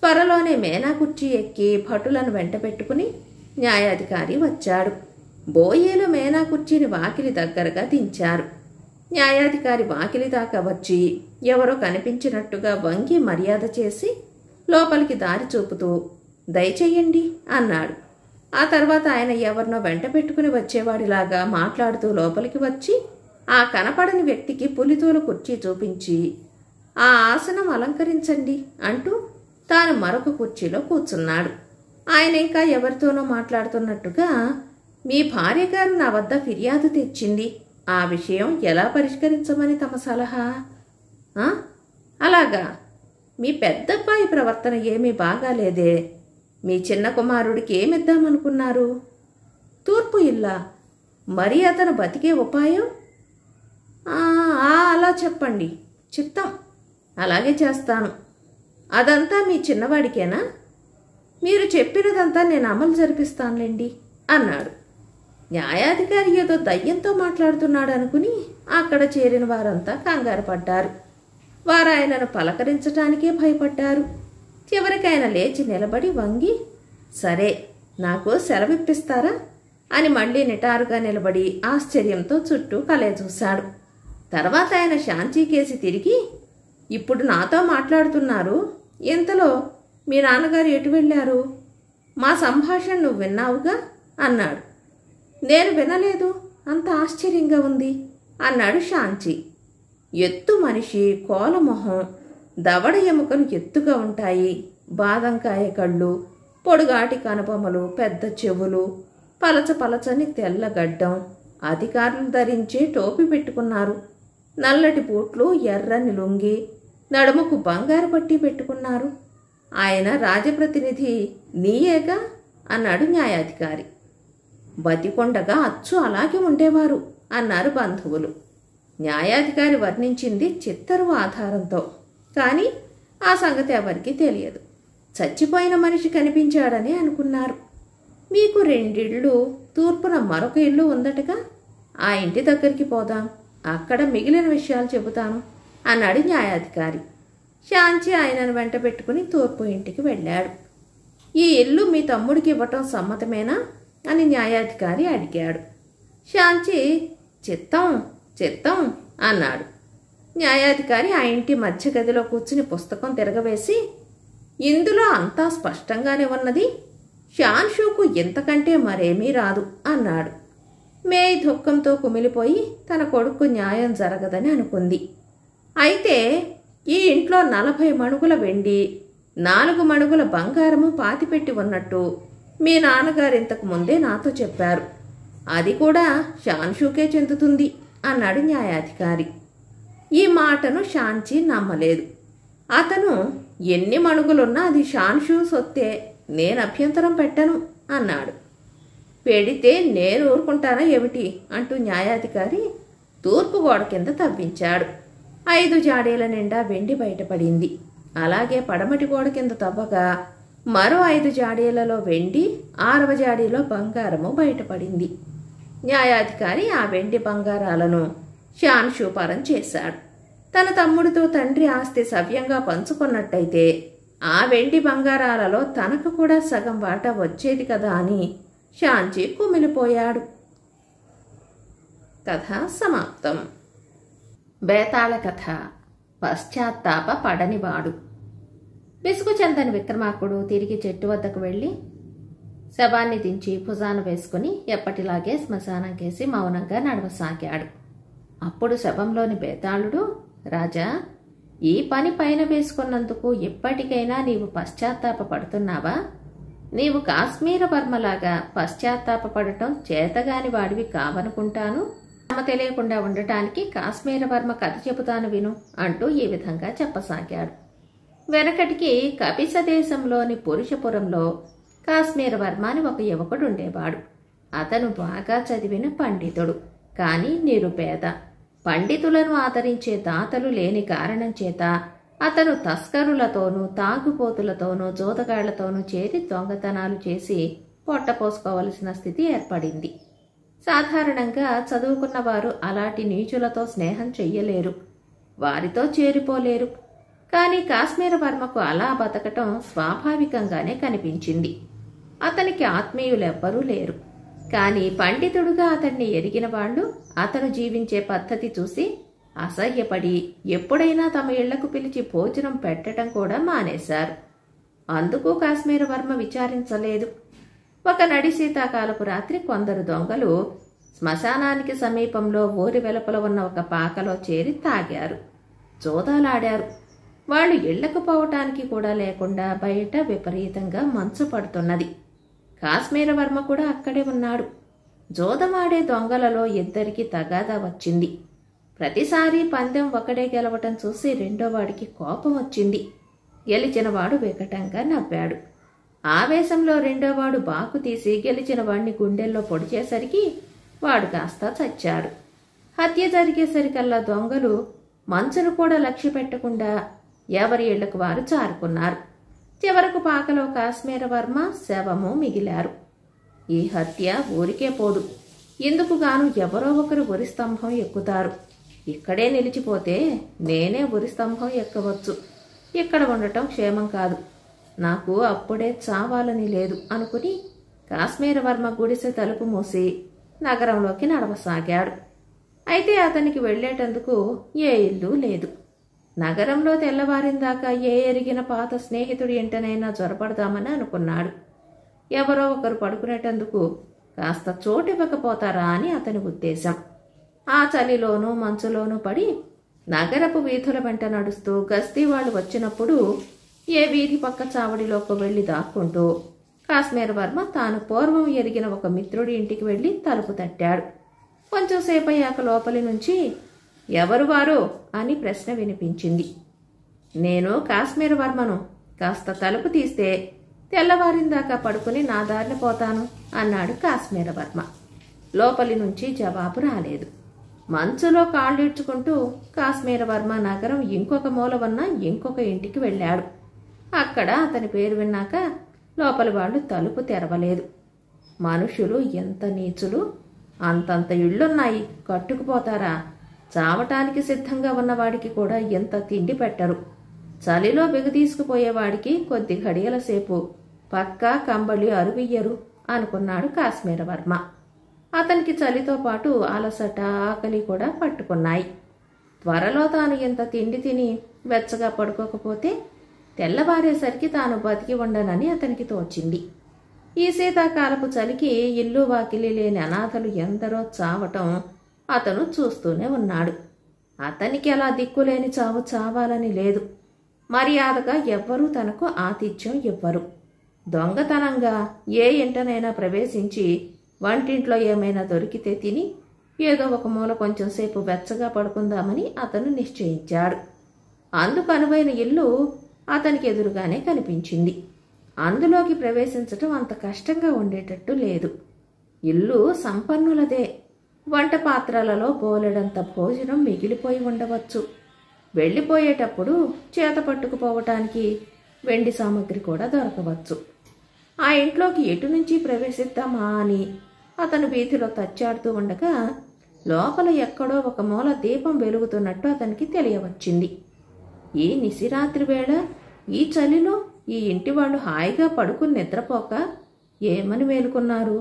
Speaker 1: త్వరలోనే మేనా కుర్చీ ఎక్కి భటులను వెంట పెట్టుకుని న్యాయాధికారి వచ్చాడు. బోయేలు మేనా కుర్చీని వాకిలి దగ్గరగా దించారు. న్యాయాధికారి వాకిలి దాకా వచ్చి ఎవరో కనిపించినట్టుగా వంగి మర్యాద చేసి లోపలికి దారి చూపుతూ దయచెయ్యండి అన్నాడు. ఆ తర్వాత ఆయన ఎవరినో వెంట పెట్టుకుని వచ్చేవాడిలాగా మాట్లాడుతూ లోపలికి వచ్చి ఆ కనపడని వ్యక్తికి పులితోలు కుర్చీ చూపించి ఆ ఆసనం అలంకరించండి అంటూ తాను మరొక కుర్చీలో కూర్చున్నాడు. ఆయన ఇంకా ఎవరితోనో మాట్లాడుతున్నట్టుగా, మీ భార్య గారు నా వద్ద ఫిర్యాదు తెచ్చింది, ఆ విషయం ఎలా పరిష్కరించమని తమ సలహా? అలాగా, మీ పెద్దబ్బాయి ప్రవర్తన ఏమీ బాగాలేదే. మీ చిన్న కుమారుడికి ఏమిద్దామనుకున్నారు? తూర్పు ఇల్లా? మరి అతను బతికే ఉపాయం? అలా చెప్పండి, చిత్తం, అలాగే చేస్తాను. అదంతా మీ చిన్నవాడికేనా? మీరు చెప్పినదంతా నేను అమలు జరిపిస్తానులేండి అన్నాడు. న్యాయాధికారి ఏదో దయ్యంతో మాట్లాడుతున్నాడు అనుకుని అక్కడ చేరిన వారంతా కంగారు పడ్డారు. వారు ఆయనను పలకరించటానికే భయపడ్డారు. చివరికి ఆయన లేచి నిలబడి వంగి, సరే, నాకు సెలవిప్పిస్తారా అని మళ్లీ నిటారుగా నిలబడి ఆశ్చర్యంతో చుట్టూ కలే చూశాడు. తర్వాత ఆయన శాంచీకేసి తిరిగి, ఇప్పుడు నాతో మాట్లాడుతున్నారు, ఇంతలో మీ నాన్నగారు ఎటు వెళ్ళారు? మా సంభాషణ నువ్వు విన్నావుగా అన్నాడు. నేను వినలేదు, అంత ఆశ్చర్యంగా ఉంది అన్నాడు శాంచి. ఎత్తు మనిషి, కోలమొహం, దవడ ఎముకలు ఎత్తుగా ఉంటాయి, బాదంకాయ కళ్ళు, పొడుగాటి కనుబొమ్మలు, పెద్ద చెవులు, పలచని తెల్లగడ్డం, అధికారులు ధరించే టోపీ పెట్టుకున్నారు, నల్లటి బూట్లు, ఎర్రని లుంగి, నడుముకు బంగారు పట్టి పెట్టుకున్నారు. ఆయన రాజప్రతినిధి నీయేగా అన్నాడు న్యాయాధికారి. బతికొండగా అచ్చు అలాగే ఉండేవారు అన్నారు బంధువులు. న్యాయాధికారి వర్ణించింది చిత్తరువ ఆధారంతో, కానీ ఆ సంగతి ఎవరికీ తెలియదు. చచ్చిపోయిన మనిషి కనిపించాడని అనుకున్నారు. మీకు 2 ఇళ్ళు, తూర్పున మరొక ఇల్లు ఉందటగా, ఆ ఇంటి దగ్గరికి పోదాం, అక్కడ మిగిలిన విషయాలు చెబుతాను అన్నాడు న్యాయాధికారి. శాంచి ఆయనను వెంట పెట్టుకుని తూర్పు ఇంటికి వెళ్ళాడు. ఈ ఇల్లు మీ తమ్ముడికి ఇవ్వటం సమ్మతమేనా అని న్యాయాధికారి అడిగాడు. శాంచి చిత్తం చిత్తం అన్నాడు. న్యాయాధికారి ఆ ఇంటి మధ్య గదిలో కూర్చుని పుస్తకం తిరగవేసి, ఇందులో అంతా స్పష్టంగానే ఉన్నది, షాన్షూకు ఇంతకంటే మరేమీ రాదు అన్నాడు. మేయ్ దుఃఖంతో కుమిలిపోయి తన కొడుకు న్యాయం జరగదని అనుకుంది. అయితే ఈ ఇంట్లో 40 మణుగుల వెండి, 4 మణుగుల బంగారము పాతిపెట్టి ఉన్నట్టు మీ నాన్నగారు ఇంతకు ముందే నాతో చెప్పారు. అది కూడా షాన్షూకే చెందుతుంది అన్నాడు న్యాయాధికారి. ఈ మాటను శాంచి నమ్మలేదు. అతను ఎన్ని మణుగులున్నా అది షాన్షూ సొత్తే, నేను అభ్యంతరం పెట్టను అన్నాడు. పెడితే నేను ఊరుకుంటానా ఏమిటి అంటూ న్యాయాధికారి తూర్పు గోడ కింద తవ్వించాడు. 5 జాడీల నిండా వెండి బయటపడింది. అలాగే పడమటి గోడ కింద తవ్వగా మరో 5 జాడీలలో వెండి, 6వ జాడీలో బంగారము బయటపడింది. న్యాయాధికారి ఆ వెండి బంగారాలను షాన్షూ పరం చేశాడు. తన తమ్ముడితో తండ్రి ఆస్తి సవ్యంగా పంచుకున్నట్టయితే ఆ వెండి బంగారాలలో తనకు కూడా సగం వాటా వచ్చేది కదా అని శాంచి కుమిలిపోయాడు. కథ సమాప్తం. బేతాళ కథ. పశ్చాత్తాప పడనివాడు. విసుగు చెందని విక్రమార్కుడు తిరిగి చెట్టు వద్దకు వెళ్ళి శవాన్ని దించి భుజాన వేసుకుని ఎప్పటిలాగే శ్మశానంకేసి మౌనంగా నడవసాగాడు. అప్పుడు శవంలోని బేతాళుడు, రాజా, ఈ పని పైన వేసుకున్నందుకు ఇప్పటికైనా నీవు పశ్చాత్తాప పడుతున్నావా? నీవు కాశ్మీర వర్మలాగా పశ్చాత్తాప పడటం చేతగాని వాడివి కావనుకుంటాను. తెలియకుండా ఉండటానికి కాశ్మీర వర్మ కథ చెబుతాను విను అంటూ ఈ విధంగా చెప్పసాగాడు. వెనకటికి కపిస దేశంలోని పురుషపురంలో కాశ్మీర వర్మ అని ఒక యువకుడు ఉండేవాడు. అతను బాగా చదివిన పండితుడు, కానీ నిరుపేద. పండితులను ఆదరించే దాతలు లేని కారణం చేత అతను తస్కరులతోనూ తాగుపోతులతోనూ జోదగాళ్లతోనూ చేరి దొంగతనాలు చేసి పొట్టపోసుకోవలసిన స్థితి ఏర్పడింది. సాధారణంగా చదువుకున్న వారు అలాంటి నీచులతో స్నేహం చెయ్యలేరు, వారితో చేరిపోలేరు. కానీ కాశ్మీర వర్మకు అలా బతకటం స్వాభావికంగానే కనిపించింది. అతనికి ఆత్మీయులెవ్వరూ లేరు. కానీ పండితుడుగా అతన్ని ఎరిగిన వాళ్ళు అతను జీవించే పద్ధతి చూసి అసహ్యపడి ఎప్పుడైనా తమ ఇళ్లకు పిలిచి భోజనం పెట్టడం కూడా మానేశారు. అందుకు కాశ్మీర వర్మ విచారించలేదు. ఒక నడి శీతాకాలపు రాత్రి కొందరు దొంగలు శ్మశానానికి సమీపంలో ఊరి వెలుపల ఉన్న ఒక పాకలో చేరి తాగారు, జోదాలాడారు. వాళ్ళు ఇళ్లకు పోవటానికి కూడా లేకుండా బయట విపరీతంగా మంచు పడుతున్నది. కాశ్మీర వర్మ కూడా అక్కడే ఉన్నాడు. జోదమాడే దొంగలలో ఇద్దరికి తగాదా వచ్చింది. ప్రతిసారి పందెం ఒకడే గెలవటం చూసి రెండోవాడికి కోపం వచ్చింది. గెలిచినవాడు వికటంగా నవ్వాడు. ఆవేశంలో రెండోవాడు బాకు తీసి గెలిచిన వాడిని గుండెల్లో పొడిచేసరికి వాడు కాస్త చచ్చాడు. హత్య జరిగేసరికల్లా దొంగలు మంచును కూడా లక్ష్య పెట్టకుండా ఎవరి ఇళ్లకు వారు చారుకున్నారు. చివరకు పాకలో కాశ్మీర వర్మ శవము మిగిలారు. ఈ హత్య ఊరికే పోదు. ఇందుకుగాను ఎవరో ఒకరు ఉరి స్తంభం ఎక్కుతారు. ఇక్కడే నిలిచిపోతే నేనే ఉరి స్తంభం ఎక్కవచ్చు. ఇక్కడ ఉండటం క్షేమం కాదు. నాకు అప్పుడే చావాలని లేదు అనుకుని కాశ్మీర వర్మ గుడిసె తలుపు మూసి నగరంలోకి నడవసాగాడు. అయితే అతనికి వెళ్లేటందుకు ఏ ఇల్లు లేదు. నగరంలో తెల్లవారిందాకా ఏ ఎరిగిన పాత స్నేహితుడి ఇంటనైనా జొరపడదామని అనుకున్నాడు. ఎవరో ఒకరు పడుకునేటందుకు కాస్త చోటివ్వకపోతారా అని అతని ఉద్దేశం. ఆ చలిలోనూ మంచులోనూ పడి నగరపు వీధుల వెంట నడుస్తూ గస్తీ వాళ్ళు వచ్చినప్పుడు ఏ వీధి పక్క చావడిలోకి వెళ్లి దాక్కుంటూ కాశ్మీర వర్మ తాను పూర్వం ఎరిగిన ఒక మిత్రుడి ఇంటికి వెళ్లి తలుపు తట్టాడు. కొంచెం సేపయ్యాక లోపలి నుంచి ఎవరు వారు అని ప్రశ్న వినిపించింది. నేను కాశ్మీర వర్మను. కాస్త తలుపు తీస్తే తెల్లవారిందాకా పడుకుని నా దారిన పోతాను అన్నాడు కాశ్మీర వర్మ. లోపలి నుంచి జవాబు రాలేదు. మంచులో కాళ్ళీడ్చుకుంటూ కాశ్మీర వర్మ నగరం ఇంకొక మూల ఉన్న ఇంకొక ఇంటికి వెళ్ళాడు. అక్కడ అతని పేరు విన్నాక లోపలి వాళ్ళు తలుపు తెరవలేదు. మనుషులు ఎంత నీచులు! అంతంత ఇళ్లున్నాయి, కట్టుకుపోతారా? చావటానికి సిద్ధంగా ఉన్నవాడికి కూడా ఎంత తిండి పెట్టరు. చలిలో బిగదీసుకుపోయేవాడికి కొద్ది ఘడియల సేపు పక్కా కంబళి అరువియ్యరు అనుకున్నాడు కాశ్మీర వర్మ. అతనికి చలితో పాటు అలసట, ఆకలి కూడా పట్టుకున్నాయి. త్వరలో తాను ఇంత తిండి తిని వెచ్చగా పడుకోకపోతే తెల్లవారేసరికి తాను బతికి ఉండనని అతనికి తోచింది. ఈ శీతాకాలపు చలికి ఇల్లు వాకిలి లేని అనాథలు ఎందరో చావటం అతను చూస్తూనే ఉన్నాడు. అతనికి అలా దిక్కులేని చావు చావాలని లేదు. మర్యాదగా ఎవ్వరూ తనకు ఆతిథ్యం ఇవ్వరు. దొంగతనంగా ఏ ఇంటనైనా ప్రవేశించి వంటింట్లో ఏమైనా దొరికితే తిని ఏదో ఒక మూల కొంచెం సేపు వెచ్చగా పడుకుందామని అతను నిశ్చయించాడు. అందుకు అనువైన ఇల్లు అతనికి ఎదురుగానే కనిపించింది. అందులోకి ప్రవేశించటం అంత కష్టంగా ఉండేటట్టు లేదు. ఇల్లు సంపన్నులదే. వంట పాత్రలలో బోలెడంత భోజనం మిగిలిపోయి ఉండవచ్చు. వెళ్ళిపోయేటప్పుడు చేత పట్టుకుపోవటానికి వెండి సామగ్రి కూడా దొరకవచ్చు. ఆ ఇంట్లోకి ఎటు నుంచి ప్రవేశిద్దామా అని అతను వీధిలో తచ్చాడుతూ ఉండగా లోపల ఎక్కడో ఒక మూల దీపం వెలుగుతున్నట్టు అతనికి తెలియవచ్చింది. ఈ నిశిరాత్రి వేళ ఈ చలిలో ఈ ఇంటి వాళ్ళు హాయిగా పడుకుని నిద్రపోక ఏమని మేలుకున్నారు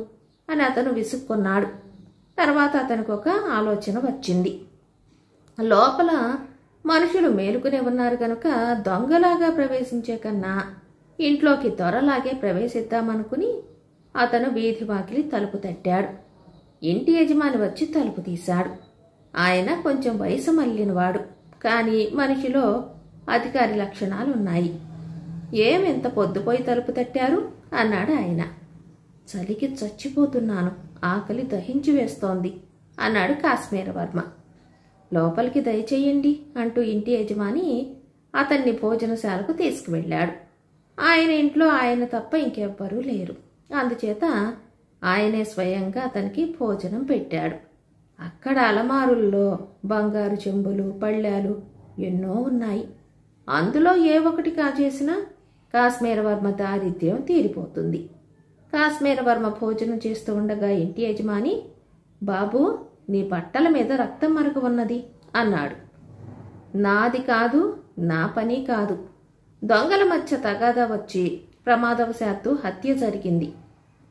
Speaker 1: అని అతను విసుక్కున్నాడు. తర్వాత అతనికి ఒక ఆలోచన వచ్చింది. లోపల మనుషులు మేలుకునే ఉన్నారు గనుక దొంగలాగా ప్రవేశించే కన్నా ఇంట్లోకి దొరలాగే ప్రవేశిద్దామనుకుని అతను వీధి వాకిలి తలుపు తట్టాడు. ఇంటి యజమాని వచ్చి తలుపు తీశాడు. ఆయన కొంచెం వయసు మళ్ళినవాడు, కానీ మనిషిలో అధికారి లక్షణాలున్నాయి. ఏమెంత పొద్దుపోయి తలుపు తట్టారు అన్నాడు ఆయన. చలికి చచ్చిపోతున్నాను, ఆకలి దహించి వేస్తోంది అన్నాడు కాశ్మీరవర్మ. లోపలికి దయచేయండి అంటూ ఇంటి యజమాని అతన్ని భోజనశాలకు తీసుకువెళ్ళాడు. ఆయన ఇంట్లో ఆయన తప్ప ఇంకెవ్వరూ లేరు. అందుచేత ఆయనే స్వయంగా అతనికి భోజనం పెట్టాడు. అక్కడ అలమారుల్లో బంగారు చెంబులు, పళ్ళాలు ఎన్నో ఉన్నాయి. అందులో ఏ ఒకటి కాజేసినా కాశ్మీరవర్మ దారిద్ర్యం తీరిపోతుంది. కాశ్మీరవర్మ భోజనం చేస్తూ ఉండగా ఇంటి యజమాని, బాబూ, నీ బట్టల మీద రక్తం మరక ఉన్నది అన్నాడు. నాది కాదు, నా పని కాదు. దొంగల మధ్య తగాదా వచ్చి ప్రమాదవశాత్తు హత్య జరిగింది.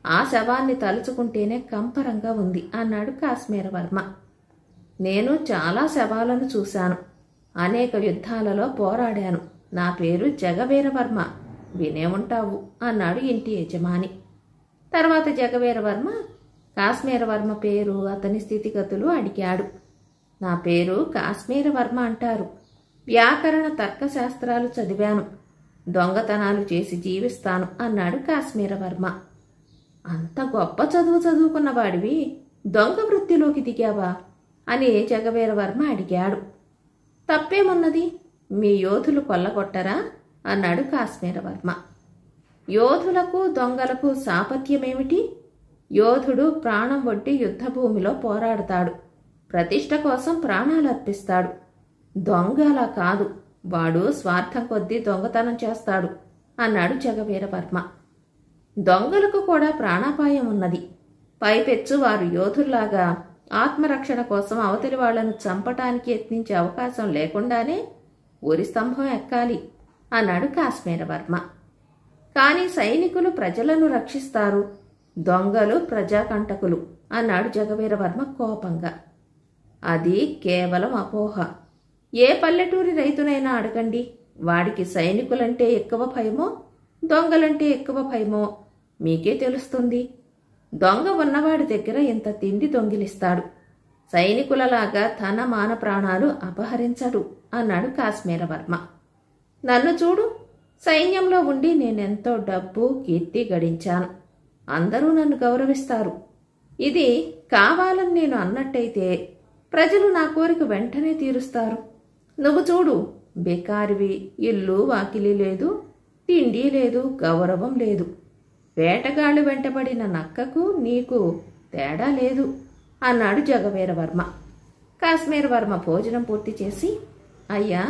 Speaker 1: ఆ శవాన్ని తలుచుకుంటేనే కంపరంగా ఉంది అన్నాడు కాశ్మీరవర్మ. నేను చాలా శవాలను చూశాను, అనేక యుద్ధాలలో పోరాడాను. నా పేరు జగవీరవర్మ, వినే ఉంటావు అన్నాడు ఇంటి యజమాని. తర్వాత జగవీరవర్మ కాశ్మీరవర్మ పేరు, అతని స్థితిగతులు అడిగాడు. నా పేరు కాశ్మీరవర్మ అంటారు. వ్యాకరణ తర్కశాస్త్రాలు చదివాను. దొంగతనాలు చేసి జీవిస్తాను అన్నాడు కాశ్మీరవర్మ. అంత గొప్ప చదువు చదువుకున్నవాడివి దొంగ వృత్తిలోకి దిగావా అని జగవీరవర్మ అడిగాడు. తప్పేమున్నది, మీ యోధులు కొల్లగొట్టరా అన్నాడు కాశ్మీరవర్మ. యోధులకు దొంగలకు సాపత్యమేమిటి? యోధుడు ప్రాణం ఒడ్డి యుద్ధభూమిలో పోరాడతాడు, ప్రతిష్ట కోసం ప్రాణాలు అర్పిస్తాడు. దొంగ అలా కాదు, వాడు స్వార్థం కొద్దీ దొంగతనం చేస్తాడు అన్నాడు జగవీరవర్మ. దొంగలకు కూడా ప్రాణాపాయం ఉన్నది. పైపెచ్చు వారు యోధుల్లాగా ఆత్మరక్షణ కోసం అవతలి వాళ్లను చంపటానికి యత్నించే అవకాశం లేకుండానే ఊరి స్తంభం ఎక్కాలి అన్నాడు కాశ్మీరవర్మ. కానీ సైనికులు ప్రజలను రక్షిస్తారు, దొంగలు ప్రజాకంటకులు అన్నాడు జగవీరవర్మ కోపంగా. అది కేవలం అపోహ. ఏ పల్లెటూరి రైతునైనా అడగండి, వాడికి సైనికులంటే ఎక్కువ భయమో దొంగలంటే ఎక్కువ భయమో మీకే తెలుస్తుంది. దొంగ ఉన్నవాడి దగ్గర ఇంత తిండి దొంగిలిస్తాడు, సైనికులలాగా తన మాన ప్రాణాలు అపహరించడు అన్నాడు కాశ్మీరవర్మ. నన్ను చూడు, సైన్యంలో ఉండి నేనెంతో డబ్బు కీర్తి గడించాను. అందరూ నన్ను గౌరవిస్తారు. ఇది కావాలని నేను అన్నట్టయితే ప్రజలు నా కోరిక వెంటనే తీరుస్తారు. నువ్వు చూడు, బేకారివి, ఇల్లు వాకిలి లేదు, తిండి లేదు, గౌరవం లేదు. వేటగాళ్ళు వెంటబడిన నక్కకు నీకు తేడా లేదు అన్నాడు జగవీరవర్మ. కాశ్మీరవర్మ భోజనం పూర్తి చేసి, అయ్యా,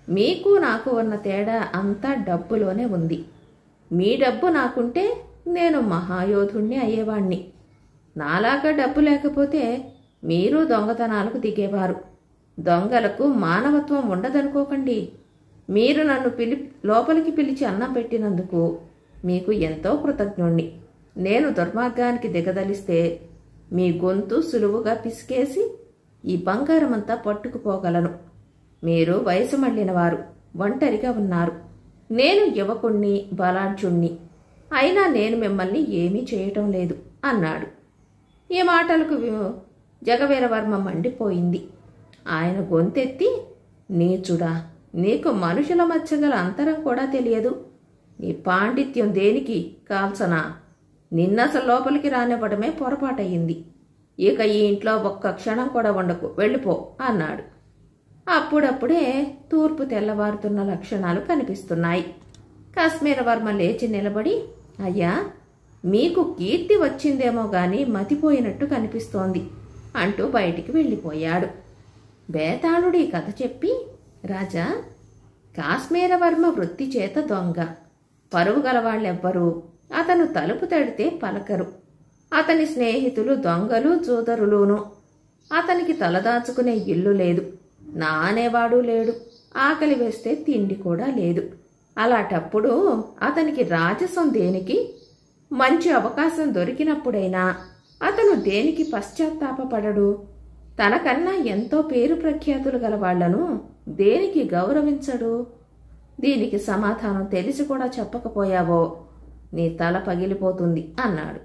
Speaker 1: మీకు నాకు ఉన్న తేడా అంతా డబ్బులోనే ఉంది. మీ డబ్బు నాకుంటే నేను మహాయోధుణ్ణి అయ్యేవాణ్ణి. నాలాగా డబ్బు లేకపోతే మీరు దొంగతనాలకు దిగేవారు. దొంగలకు మానవత్వం ఉండదనుకోకండి. మీరు నన్ను లోపలికి పిలిచి అన్నం పెట్టినందుకు మీకు ఎంతో కృతజ్ఞుణ్ణి. నేను దుర్మార్గానికి దిగదలిస్తే మీ గొంతు సులువుగా పిసికేసి ఈ బంగారమంతా పట్టుకుపోగలను. మీరు వయసు మళ్ళినవారు, ఒంటరిగా ఉన్నారు. నేను యువకుణ్ణి, బలాఢ్యుణ్ణి. అయినా నేను మిమ్మల్ని ఏమీ చేయటం లేదు అన్నాడు. ఈ మాటలకు జగవీరవర్మ మండిపోయింది. ఆయన గొంతెత్తి, నీచుడా, నీకు మనుషుల మధ్య గల అంతరం కూడా తెలియదు. నీ పాండిత్యం దేనికి కాల్సనా? నిన్నసలు లోపలికి రానివ్వడమే పొరపాటయింది. ఇక ఈ ఇంట్లో ఒక్క క్షణం కూడా ఉండకు, వెళ్ళిపో అన్నాడు. అప్పుడప్పుడే తూర్పు తెల్లవారుతున్న లక్షణాలు కనిపిస్తున్నాయి. కాశ్మీరవర్మ లేచి నిలబడి, అయ్యా, మీకు కీర్తి వచ్చిందేమో గాని మతిపోయినట్టు కనిపిస్తోంది అంటూ బయటికి వెళ్ళిపోయాడు. బేతాళుడి కథ చెప్పి, రాజా, కాశ్మీరవర్మ వృత్తి చేత దొంగ. పరువు గలవాళ్ళెవ్వరూ అతను తలుపు తడితే పలకరు. అతని స్నేహితులు దొంగలు, జూదరులును. అతనికి తలదాచుకునే ఇల్లు లేదు, నా అనేవాడు లేడు, ఆకలి వేస్తే తిండి కూడా లేదు. అలాంటప్పుడు అతనికి రాజసం దేనికి? మంచి అవకాశం దొరికినప్పుడైనా అతను దేనికి పశ్చాత్తాపపడడు? తనకన్నా ఎంతో పేరు ప్రఖ్యాతులు గల వాళ్లను దేనికి గౌరవించడు? దీనికి సమాధానం తెలిసి కూడా చెప్పకపోయావో నీ తల పగిలిపోతుంది అన్నాడు.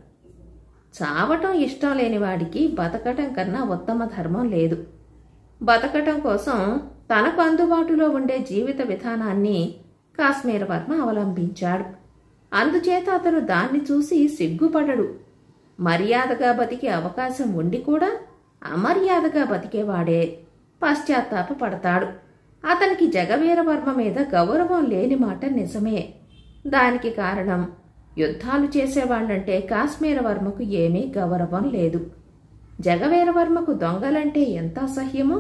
Speaker 1: చావటం ఇష్టం లేని వాడికి బతకటం కన్నా ఉత్తమ ధర్మం లేదు. బతకటం కోసం తనకు అందుబాటులో ఉండే జీవిత విధానాన్ని కాశ్మీర వర్మ అవలంబించాడు. అందుచేత అతను దాన్ని చూసి సిగ్గుపడడు. మర్యాదగా బతికే అవకాశం ఉండి కూడా అమర్యాదగా బతికేవాడే పశ్చాత్తాపపడతాడు. అతనికి జగవీరవర్మ మీద గౌరవం లేని మాట నిజమే. దానికి కారణం యుద్ధాలు చేసేవాళ్లంటే కాశ్మీరవర్మకు ఏమీ గౌరవం లేదు. జగవీరవర్మకు దొంగలంటే ఎంత అసహ్యమో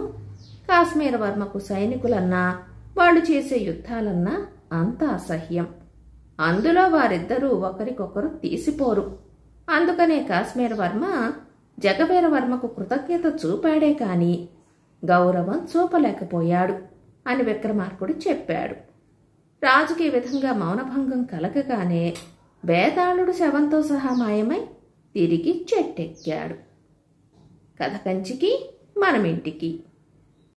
Speaker 1: కాశ్మీరవర్మకు సైనికులన్నా వాళ్ళు చేసే యుద్ధాలన్నా అంత అసహ్యం. అందులో వారిద్దరూ ఒకరికొకరు తీసిపోరు. అందుకనే కాశ్మీరవర్మ జగవీరవర్మకు కృతజ్ఞత చూపాడే కాని గౌరవం చూపలేకపోయాడు అని విక్రమార్కుడు చెప్పాడు. రాజుకి ఈ విధంగా మౌనభంగం కలగగానే బేతాళుడు శవంతో సహా మాయమై తిరిగి చెట్టెక్కాడు. కథ కంచికి మనమింటికి.